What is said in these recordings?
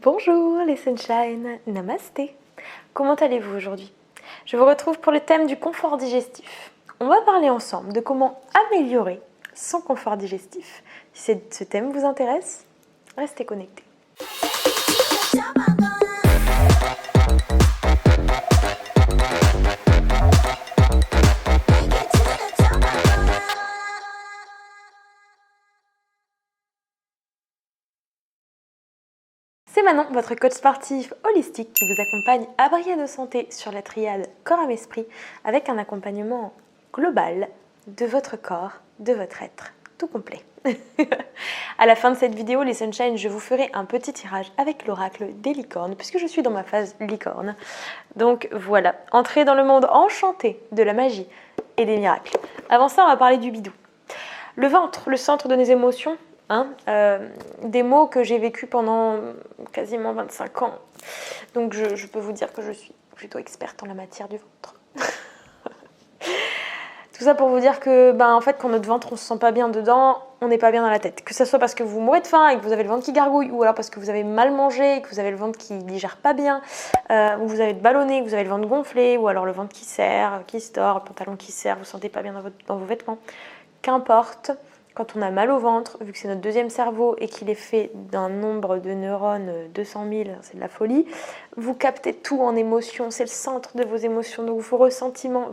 Bonjour les sunshine, namasté. Comment allez-vous aujourd'hui? Je vous retrouve pour le thème du confort digestif. On va parler ensemble de comment améliorer son confort digestif. Si ce thème vous intéresse, restez connectés. C'est Manon, votre coach sportif holistique qui vous accompagne à briller de santé sur la triade corps, âme, esprit avec un accompagnement global de votre corps, de votre être, tout complet. À la fin de cette vidéo, les sunshine, je vous ferai un petit tirage avec l'oracle des licornes puisque je suis dans ma phase licorne. Donc voilà, entrez dans le monde enchanté de la magie et des miracles. Avant ça, on va parler du bidou. Le ventre, le centre de nos émotions. Des mots que j'ai vécu pendant quasiment 25 ans. Donc je peux vous dire que je suis plutôt experte en la matière du ventre. Tout ça pour vous dire que en fait, quand notre ventre on se sent pas bien dedans, on n'est pas bien dans la tête. Que ce soit parce que vous mourrez de faim et que vous avez le ventre qui gargouille, ou alors parce que vous avez mal mangé et que vous avez le ventre qui digère pas bien, ou vous avez ballonné, que vous avez le ventre gonflé, ou alors le ventre qui serre, qui se tord, le pantalon qui serre, vous ne sentez pas bien dans vos vêtements. Qu'importe. Quand on a mal au ventre, vu que c'est notre deuxième cerveau et qu'il est fait d'un nombre de neurones 200 000, c'est de la folie, vous captez tout en émotions, c'est le centre de vos émotions. Donc vos sentiments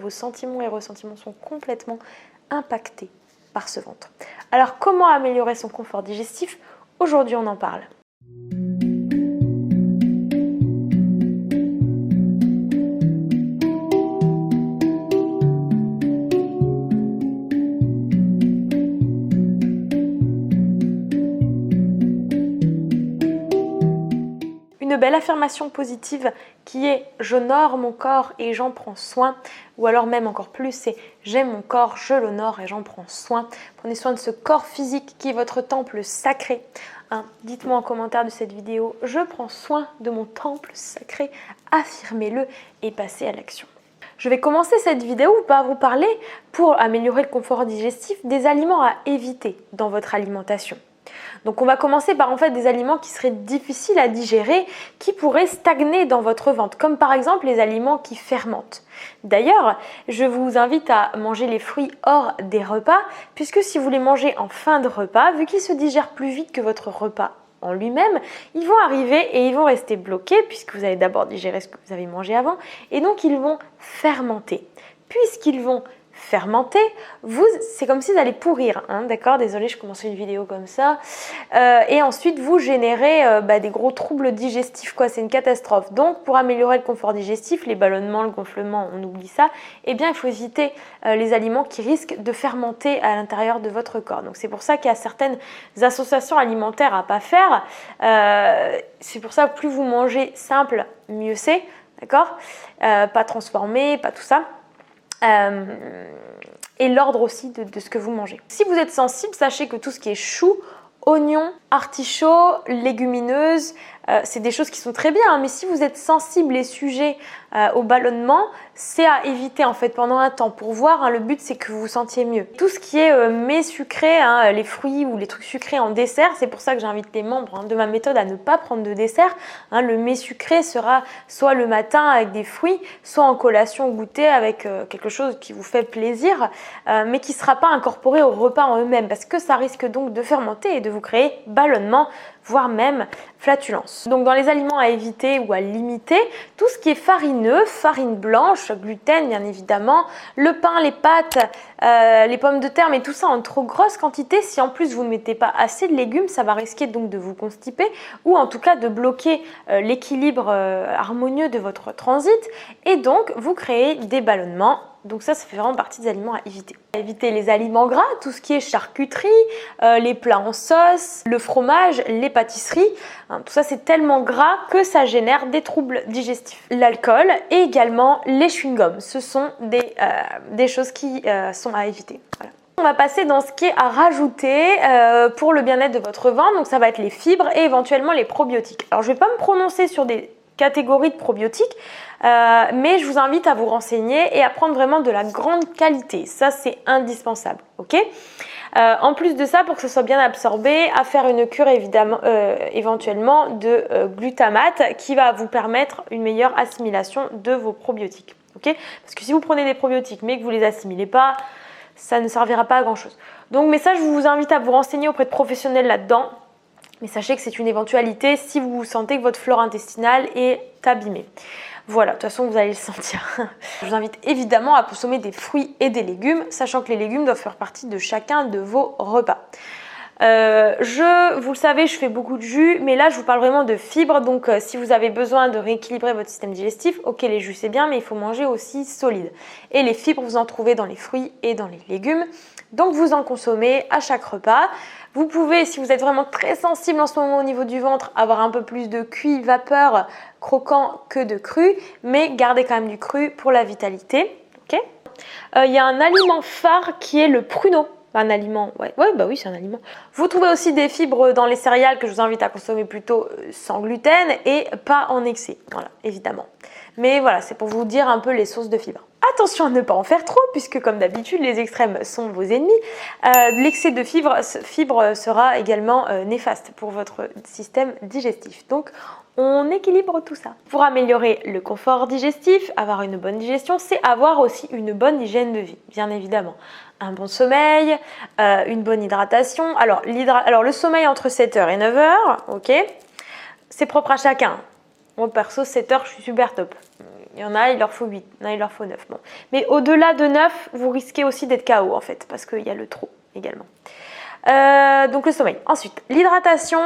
et ressentiments sont complètement impactés par ce ventre. Alors comment améliorer son confort digestif? Aujourd'hui on en parle. Une belle affirmation positive qui est « j'honore mon corps et j'en prends soin » ou alors même encore plus c'est « j'aime mon corps, je l'honore et j'en prends soin ». Prenez soin de ce corps physique qui est votre temple sacré. Dites-moi en commentaire de cette vidéo « je prends soin de mon temple sacré », affirmez-le et passez à l'action. Je vais commencer cette vidéo par vous parler, pour améliorer le confort digestif, des aliments à éviter dans votre alimentation. Donc on va commencer par en fait des aliments qui seraient difficiles à digérer, qui pourraient stagner dans votre ventre, comme par exemple les aliments qui fermentent. D'ailleurs, je vous invite à manger les fruits hors des repas, puisque si vous les mangez en fin de repas, vu qu'ils se digèrent plus vite que votre repas en lui-même, ils vont arriver et ils vont rester bloqués, puisque vous avez d'abord digéré ce que vous avez mangé avant, et donc ils vont fermenter. Puisqu'ils vont fermenter, c'est comme s'ils allaient pourrir, d'accord? Désolée, je commençais une vidéo comme ça. Et ensuite, vous générez des gros troubles digestifs, quoi. C'est une catastrophe. Donc, pour améliorer le confort digestif, les ballonnements, le gonflement, on oublie ça. Eh bien, il faut éviter les aliments qui risquent de fermenter à l'intérieur de votre corps. Donc, c'est pour ça qu'il y a certaines associations alimentaires à pas faire. C'est pour ça que plus vous mangez simple, mieux c'est, d'accord? Pas transformé, pas tout ça. Et l'ordre aussi de ce que vous mangez. Si vous êtes sensible, sachez que tout ce qui est chou, oignons, artichauts, légumineuses, c'est des choses qui sont très bien, mais si vous êtes sensible et sujet au ballonnement, c'est à éviter en fait pendant un temps pour voir. Le but c'est que vous vous sentiez mieux. Tout ce qui est mets sucrés, les fruits ou les trucs sucrés en dessert, c'est pour ça que j'invite les membres de ma méthode à ne pas prendre de dessert. Le mets sucré sera soit le matin avec des fruits, soit en collation goûter avec quelque chose qui vous fait plaisir, mais qui ne sera pas incorporé au repas en eux-mêmes, parce que ça risque donc de fermenter et de vous créer ballonnement, voire même flatulence. Donc dans les aliments à éviter ou à limiter, tout ce qui est farineux, farine blanche, gluten bien évidemment, le pain, les pâtes, les pommes de terre, mais tout ça en trop grosse quantité. Si en plus vous ne mettez pas assez de légumes, ça va risquer donc de vous constiper ou en tout cas de bloquer l'équilibre harmonieux de votre transit et donc vous créez des ballonnements. Donc ça fait vraiment partie des aliments à éviter. Éviter les aliments gras, tout ce qui est charcuterie, les plats en sauce, le fromage, les pâtisseries. Tout ça c'est tellement gras que ça génère des troubles digestifs. L'alcool et également les chewing-gums. Ce sont des choses qui sont à éviter. Voilà. On va passer dans ce qui est à rajouter pour le bien-être de votre ventre. Donc ça va être les fibres et éventuellement les probiotiques. Alors je ne vais pas me prononcer sur des catégorie de probiotiques, mais je vous invite à vous renseigner et à prendre vraiment de la grande qualité. Ça, c'est indispensable, ok? En plus de ça, pour que ce soit bien absorbé, à faire une cure évidemment, éventuellement de glutamate qui va vous permettre une meilleure assimilation de vos probiotiques, ok? Parce que si vous prenez des probiotiques mais que vous ne les assimilez pas, ça ne servira pas à grand chose. Donc, mais ça, je vous invite à vous renseigner auprès de professionnels là-dedans. Mais sachez que c'est une éventualité si vous sentez que votre flore intestinale est abîmée. Voilà, de toute façon, vous allez le sentir. Je vous invite évidemment à consommer des fruits et des légumes, sachant que les légumes doivent faire partie de chacun de vos repas. Vous le savez, je fais beaucoup de jus, mais là, je vous parle vraiment de fibres. Donc, si vous avez besoin de rééquilibrer votre système digestif, ok, les jus, c'est bien, mais il faut manger aussi solide. Et les fibres, vous en trouvez dans les fruits et dans les légumes. Donc, vous en consommez à chaque repas. Vous pouvez, si vous êtes vraiment très sensible en ce moment au niveau du ventre, avoir un peu plus de cuit, vapeur, croquant que de cru, mais gardez quand même du cru pour la vitalité. Okay. Y a un aliment phare qui est le pruneau. Un aliment, bah oui, c'est un aliment. Vous trouvez aussi des fibres dans les céréales que je vous invite à consommer plutôt sans gluten et pas en excès, voilà, évidemment. Mais voilà, c'est pour vous dire un peu les sources de fibres. Attention à ne pas en faire trop, puisque comme d'habitude, les extrêmes sont vos ennemis. L'excès de fibres sera également néfaste pour votre système digestif. Donc, on équilibre tout ça. Pour améliorer le confort digestif, avoir une bonne digestion, c'est avoir aussi une bonne hygiène de vie, bien évidemment. Un bon sommeil, une bonne hydratation. Alors, le sommeil entre 7h et 9h, ok, c'est propre à chacun. Moi, perso, 7h, je suis super top. Il y en a, il leur faut 8, il y en a, il leur faut 9. Bon. Mais au-delà de 9, vous risquez aussi d'être KO, en fait, parce qu'il y a le trop également. Donc, le sommeil. Ensuite, l'hydratation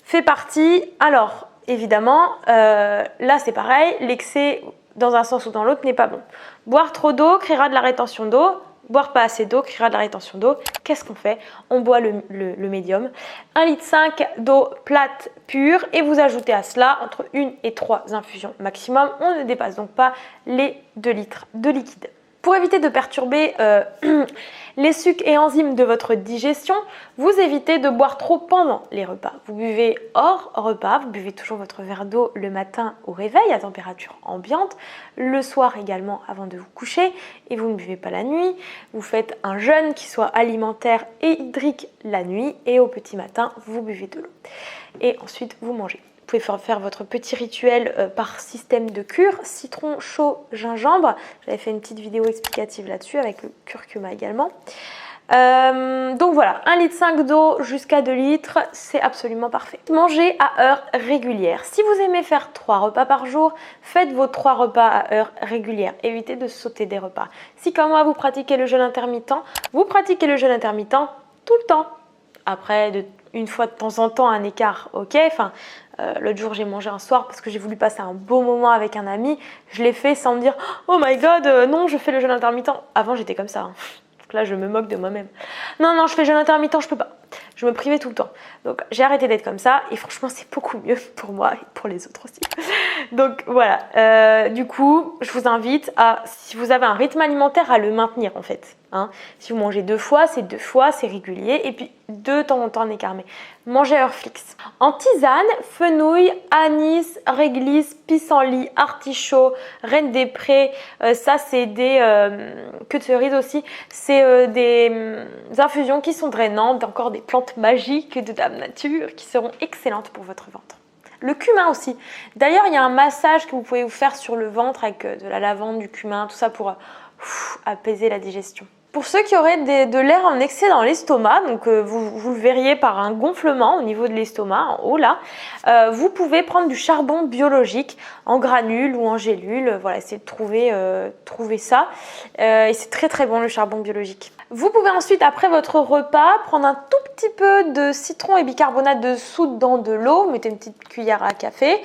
fait partie. Alors, évidemment, là, c'est pareil. L'excès, dans un sens ou dans l'autre, n'est pas bon. Boire trop d'eau créera de la rétention d'eau. Boire pas assez d'eau créera de la rétention d'eau. Qu'est-ce qu'on fait? On boit le médium. 1,5 litre d'eau plate pure et vous ajoutez à cela entre 1 et 3 infusions maximum. On ne dépasse donc pas les 2 litres de liquide. Pour éviter de perturber les sucs et enzymes de votre digestion, vous évitez de boire trop pendant les repas. Vous buvez hors repas, vous buvez toujours votre verre d'eau le matin au réveil à température ambiante, le soir également avant de vous coucher et vous ne buvez pas la nuit. Vous faites un jeûne qui soit alimentaire et hydrique la nuit et au petit matin, vous buvez de l'eau. Et ensuite, vous mangez. Vous pouvez faire votre petit rituel par système de cure, citron chaud, gingembre. J'avais fait une petite vidéo explicative là-dessus avec le curcuma également. Donc voilà, 1,5 litre d'eau jusqu'à 2 litres, c'est absolument parfait. Mangez à heure régulière. Si vous aimez faire 3 repas par jour, faites vos 3 repas à heure régulière. Évitez de sauter des repas. Si comme moi vous pratiquez le jeûne intermittent, vous pratiquez le jeûne intermittent tout le temps. Après, une fois de temps en temps, un écart, ok. Enfin, l'autre jour, j'ai mangé un soir parce que j'ai voulu passer un beau moment avec un ami. Je l'ai fait sans me dire « Oh my god, non, je fais le jeûne intermittent. » Avant, j'étais comme ça. Hein. Donc là, je me moque de moi-même. Non, je fais jeûne intermittent, je peux pas. Je me privais tout le temps. Donc, j'ai arrêté d'être comme ça. Et franchement, c'est beaucoup mieux pour moi et pour les autres aussi. Donc, voilà. Du coup, je vous invite à, si vous avez un rythme alimentaire, à le maintenir en fait. Hein. Si vous mangez 2 fois, c'est régulier. Et puis, de temps en temps, un écart. Mais mangez à heure fixe. En tisane, fenouil, anis, réglisse, pissenlit, artichaut, reine des prés. Ça, c'est des queues de cerise aussi. C'est des infusions qui sont drainantes, encore des plantes magiques de Dame Nature qui seront excellentes pour votre ventre. Le cumin aussi. D'ailleurs, il y a un massage que vous pouvez vous faire sur le ventre avec de la lavande, du cumin, tout ça pour apaiser la digestion. Pour ceux qui auraient de l'air en excès dans l'estomac, donc vous le verriez par un gonflement au niveau de l'estomac, en haut là, vous pouvez prendre du charbon biologique en granules ou en gélules. Voilà, essayez de trouver ça. Et c'est très très bon le charbon biologique. Vous pouvez ensuite, après votre repas, prendre un tout petit peu de citron et bicarbonate de soude dans de l'eau. Vous mettez une petite cuillère à café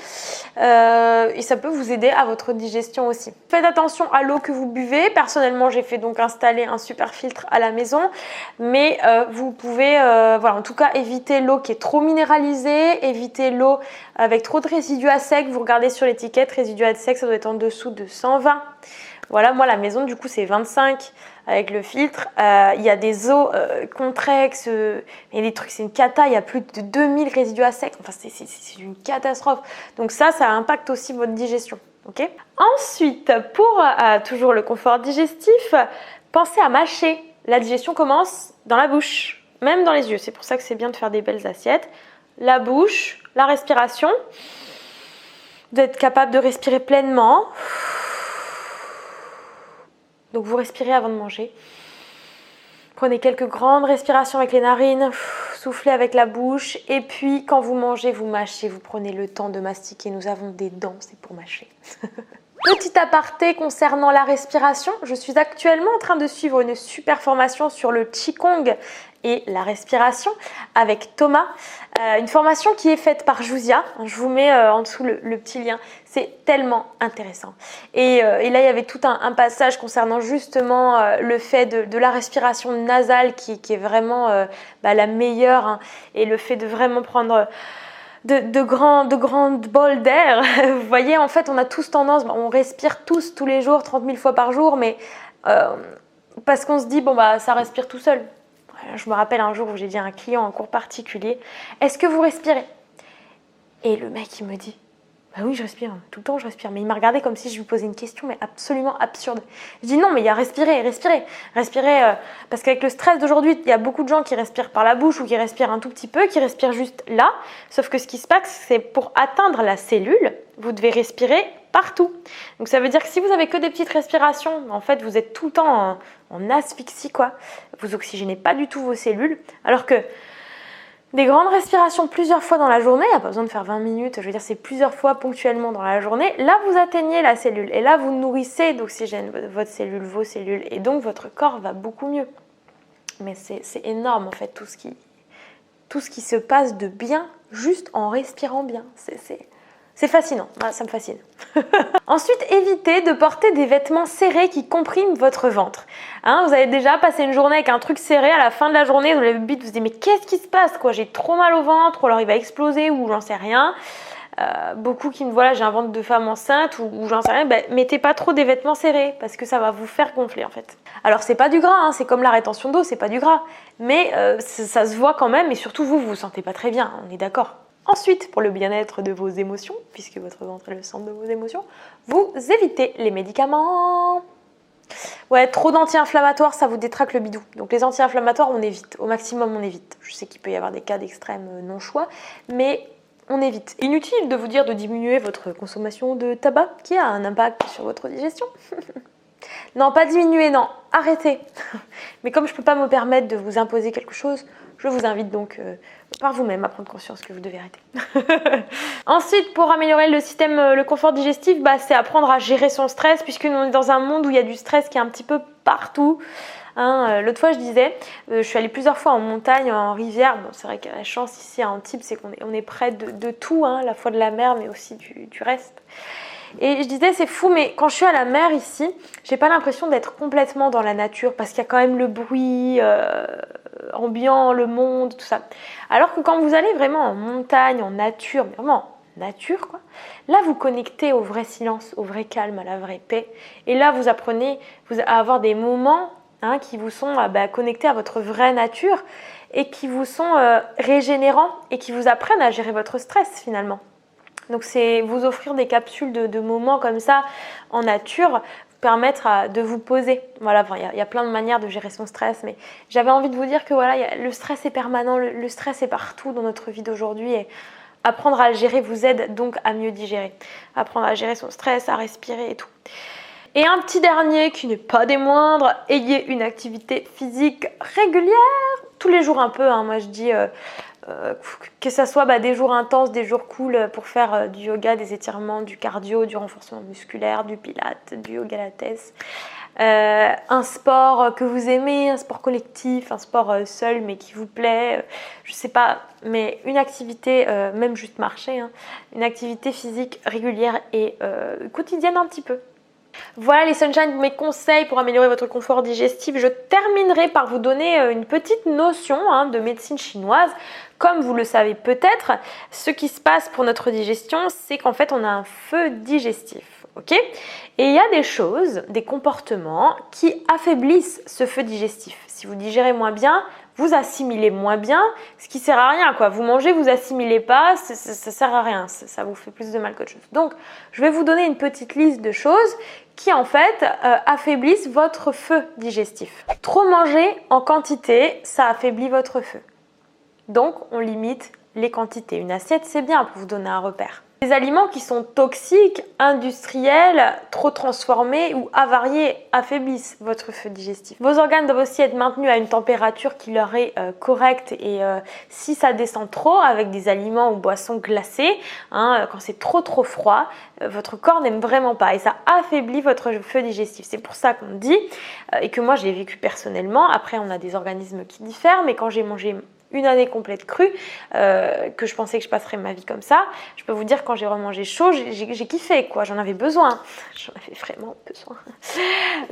et ça peut vous aider à votre digestion aussi. Faites attention à l'eau que vous buvez. Personnellement, j'ai fait donc installer un super filtre à la maison, mais vous pouvez, voilà, en tout cas, éviter l'eau qui est trop minéralisée, éviter l'eau avec trop de résidus à sec. Vous regardez sur l'étiquette, résidus à sec, ça doit être en dessous de 120. Voilà, moi la maison du coup c'est 25 avec le filtre. Il y a des eaux Contrex, et des trucs, c'est une cata, il y a plus de 2000 résidus à sec. Enfin c'est une catastrophe. Donc ça impacte aussi votre digestion. Okay. Ensuite, pour toujours le confort digestif, pensez à mâcher. La digestion commence dans la bouche, même dans les yeux. C'est pour ça que c'est bien de faire des belles assiettes. La bouche, la respiration. Vous êtes capable de respirer pleinement. Donc vous respirez avant de manger. Prenez quelques grandes respirations avec les narines. Soufflez avec la bouche. Et puis quand vous mangez, vous mâchez. Vous prenez le temps de mastiquer. Nous avons des dents, c'est pour mâcher. Petit aparté concernant la respiration, je suis actuellement en train de suivre une super formation sur le Qigong et la respiration avec Thomas. Une formation qui est faite par Jousia. Je vous mets en dessous le petit lien. C'est tellement intéressant. Et là, il y avait tout un passage concernant justement le fait de la respiration nasale qui est vraiment la meilleure. Hein, et le fait de vraiment prendre... De grandes bols d'air. Vous voyez, en fait, on a tous tendance, on respire tous les jours, 30 000 fois par jour, mais parce qu'on se dit, ça respire tout seul. Je me rappelle un jour où j'ai dit à un client en cours particulier, est-ce que vous respirez? Et le mec, il me dit, bah oui, je respire, tout le temps je respire. Mais il m'a regardé comme si je lui posais une question, mais absolument absurde. Je dis non, mais il y a respirer, parce qu'avec le stress d'aujourd'hui, il y a beaucoup de gens qui respirent par la bouche ou qui respirent un tout petit peu, qui respirent juste là. Sauf que ce qui se passe, c'est pour atteindre la cellule, vous devez respirer partout. Donc ça veut dire que si vous avez que des petites respirations, en fait, vous êtes tout le temps en asphyxie, quoi. Vous oxygénez pas du tout vos cellules, alors que des grandes respirations plusieurs fois dans la journée, il n'y a pas besoin de faire 20 minutes, je veux dire c'est plusieurs fois ponctuellement dans la journée, là vous atteignez la cellule et là vous nourrissez d'oxygène votre cellule, vos cellules et donc votre corps va beaucoup mieux. Mais c'est énorme en fait tout ce qui se passe de bien juste en respirant bien, c'est fascinant, ça me fascine. Ensuite, évitez de porter des vêtements serrés qui compriment votre ventre. Hein, vous avez déjà passé une journée avec un truc serré, à la fin de la journée, vous avez le bide, vous vous dites mais qu'est-ce qui se passe quoi? J'ai trop mal au ventre, ou alors il va exploser, ou j'en sais rien. Beaucoup qui me voilà, j'ai un ventre de femme enceinte, ou j'en sais rien, mettez pas trop des vêtements serrés, parce que ça va vous faire gonfler en fait. Alors c'est pas du gras, hein, c'est comme la rétention d'eau, c'est pas du gras, mais ça se voit quand même, et surtout vous vous sentez pas très bien, on est d'accord. Ensuite, pour le bien-être de vos émotions, puisque votre ventre est le centre de vos émotions, vous évitez les médicaments. Ouais, trop d'anti-inflammatoires, ça vous détraque le bidou. Donc les anti-inflammatoires, on évite. Au maximum, on évite. Je sais qu'il peut y avoir des cas d'extrême non-choix, mais on évite. Inutile de vous dire de diminuer votre consommation de tabac, qui a un impact sur votre digestion. Non, pas diminuer, non, arrêtez. Mais comme je ne peux pas me permettre de vous imposer quelque chose, je vous invite donc par vous-même à prendre conscience que vous devez arrêter. Ensuite, pour améliorer le confort digestif, c'est apprendre à gérer son stress, puisque nous on est dans un monde où il y a du stress qui est un petit peu partout. Hein, l'autre fois, je disais, je suis allée plusieurs fois en montagne, en rivière. Bon, c'est vrai que la chance ici à Antibes, c'est qu'on est près de tout, hein, à la fois de la mer, mais aussi du reste. Et je disais, c'est fou, mais quand je suis à la mer ici, j'ai pas l'impression d'être complètement dans la nature, parce qu'il y a quand même le bruit ambiant, le monde, tout ça. Alors que quand vous allez vraiment en montagne, en nature, mais vraiment nature, quoi, là vous connectez au vrai silence, au vrai calme, à la vraie paix. Et là vous apprenez à avoir des moments qui vous sont connectés à votre vraie nature et qui vous sont régénérants et qui vous apprennent à gérer votre stress finalement. Donc c'est vous offrir des capsules de moments comme ça en nature, vous permettre de vous poser. Voilà, il y a plein de manières de gérer son stress, mais j'avais envie de vous dire que voilà, le stress est permanent, le stress est partout dans notre vie d'aujourd'hui et apprendre à le gérer vous aide donc à mieux digérer. Apprendre à gérer son stress, à respirer et tout. Et un petit dernier qui n'est pas des moindres, ayez une activité physique régulière, tous les jours un peu, moi je dis... que ça soit des jours intenses, des jours cool pour faire du yoga, des étirements, du cardio, du renforcement musculaire, du pilates, du yoga latte, un sport que vous aimez, un sport collectif, un sport seul mais qui vous plaît, je sais pas, mais une activité, même juste marcher, une activité physique régulière et quotidienne un petit peu. Voilà les sunshine, mes conseils pour améliorer votre confort digestif. Je terminerai par vous donner une petite notion de médecine chinoise. Comme vous le savez peut-être, ce qui se passe pour notre digestion, c'est qu'en fait on a un feu digestif. ok? Et il y a des choses, des comportements qui affaiblissent ce feu digestif. Si vous digérez moins bien, vous assimilez moins bien, ce qui sert à rien, quoi. Vous mangez, vous assimilez pas, ça sert à rien, ça vous fait plus de mal qu'autre chose. Donc, je vais vous donner une petite liste de choses qui, en fait, affaiblissent votre feu digestif. Trop manger en quantité, ça affaiblit votre feu. Donc, on limite les quantités. Une assiette, c'est bien pour vous donner un repère. Les aliments qui sont toxiques, industriels, trop transformés ou avariés affaiblissent votre feu digestif. Vos organes doivent aussi être maintenus à une température qui leur est correcte et si ça descend trop avec des aliments ou boissons glacées, quand c'est trop froid, votre corps n'aime vraiment pas et ça affaiblit votre feu digestif. C'est pour ça qu'on dit, et que moi je l'ai vécu personnellement, après on a des organismes qui diffèrent, mais quand j'ai mangé une année complète crue, que je pensais que je passerais ma vie comme ça, je peux vous dire quand j'ai remangé chaud, j'ai kiffé quoi, j'en avais besoin, j'en avais vraiment besoin.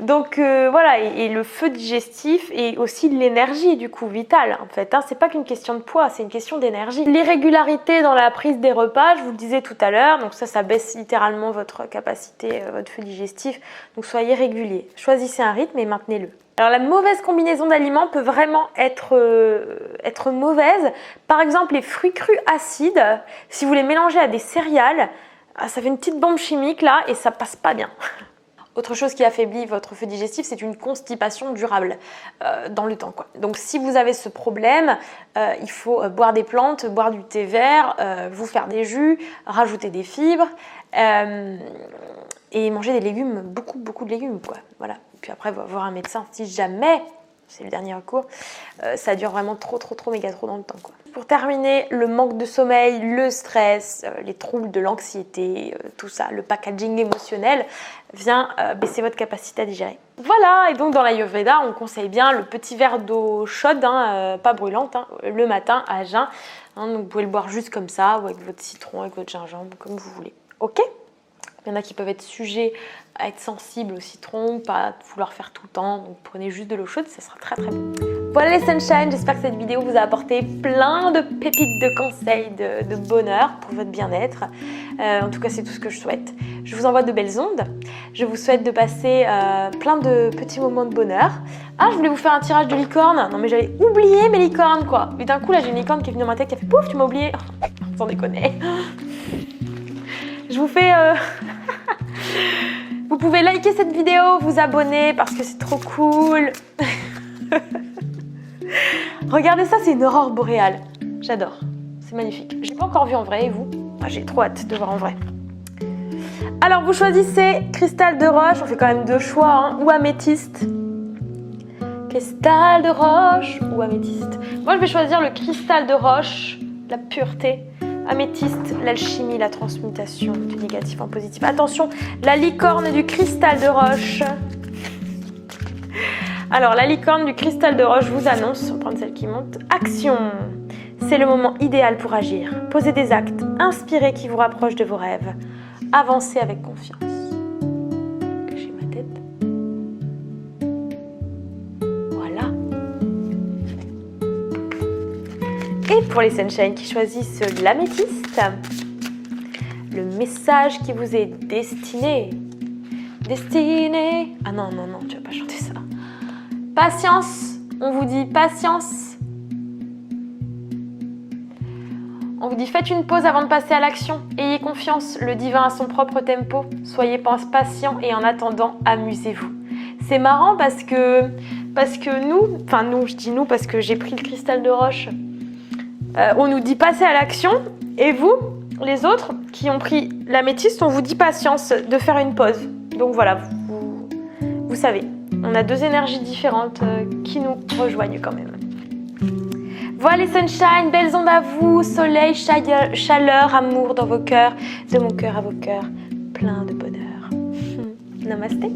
Donc voilà, et le feu digestif et aussi l'énergie du coup vitale en fait, c'est pas qu'une question de poids, c'est une question d'énergie. L'irrégularité dans la prise des repas, je vous le disais tout à l'heure, donc ça baisse littéralement votre capacité, votre feu digestif, donc soyez régulier, choisissez un rythme et maintenez-le. Alors la mauvaise combinaison d'aliments peut vraiment être mauvaise. Par exemple, les fruits crus acides, si vous les mélangez à des céréales, ça fait une petite bombe chimique là et ça passe pas bien. Autre chose qui affaiblit votre feu digestif, c'est une constipation durable dans le temps, quoi. Donc si vous avez ce problème, il faut boire des plantes, boire du thé vert, vous faire des jus, rajouter des fibres et manger des légumes, beaucoup de légumes, quoi. Voilà. Puis après, voir un médecin si jamais, c'est le dernier recours, ça dure vraiment trop méga trop dans le temps, quoi. Pour terminer, le manque de sommeil, le stress, les troubles de l'anxiété, tout ça, le packaging émotionnel vient baisser votre capacité à digérer. Voilà, et donc dans l'Ayurveda, on conseille bien le petit verre d'eau chaude, pas brûlante, le matin à jeun. Donc vous pouvez le boire juste comme ça, ou avec votre citron, avec votre gingembre, comme vous voulez. Ok ? Il y en a qui peuvent être sujets à être sensibles au citron, pas vouloir faire tout le temps, donc prenez juste de l'eau chaude, ça sera très bon. Voilà les Sunshine, j'espère que cette vidéo vous a apporté plein de pépites de conseils, de bonheur pour votre bien-être. En tout cas, c'est tout ce que je souhaite. Je vous envoie de belles ondes. Je vous souhaite de passer plein de petits moments de bonheur. Ah, je voulais vous faire un tirage de licorne. Non mais j'avais oublié mes licornes quoi. Et d'un coup là, j'ai une licorne qui est venue dans ma tête qui a fait pouf, tu m'as oublié. Sans déconner. Je vous fais... Vous pouvez liker cette vidéo, vous abonner parce que c'est trop cool. Regardez ça, c'est une aurore boréale. J'adore, c'est magnifique. Je l'ai pas encore vu en vrai, et vous? J'ai trop hâte de voir en vrai. Alors vous choisissez cristal de roche, on fait quand même deux choix, ou améthyste. Cristal de roche ou améthyste. Moi je vais choisir le cristal de roche, la pureté. Améthyste, l'alchimie, la transmutation du négatif en positif. Attention, la licorne du cristal de roche. Alors, la licorne du cristal de roche vous annonce, on va prendre celle qui monte. Action! C'est le moment idéal pour agir. Posez des actes inspirés qui vous rapprochent de vos rêves. Avancez avec confiance. Cachez ma tête. Voilà. Et pour les Sunshine qui choisissent l'améthyste, le message qui vous est destiné. Destiné. Ah non, tu vas pas chanter ça. Patience, on vous dit patience. On vous dit faites une pause avant de passer à l'action. Ayez confiance, le divin a son propre tempo. Soyez patient et en attendant, amusez-vous. C'est marrant parce que nous, je dis nous parce que j'ai pris le cristal de roche. On nous dit passer à l'action et vous, les autres qui ont pris l'améthyste, on vous dit patience, de faire une pause. Donc voilà, vous savez, on a deux énergies différentes qui nous rejoignent quand même. Voilà les Sunshine, belles ondes à vous, soleil, chaleur, amour dans vos cœurs, de mon cœur à vos cœurs, plein de bonheur. Namasté.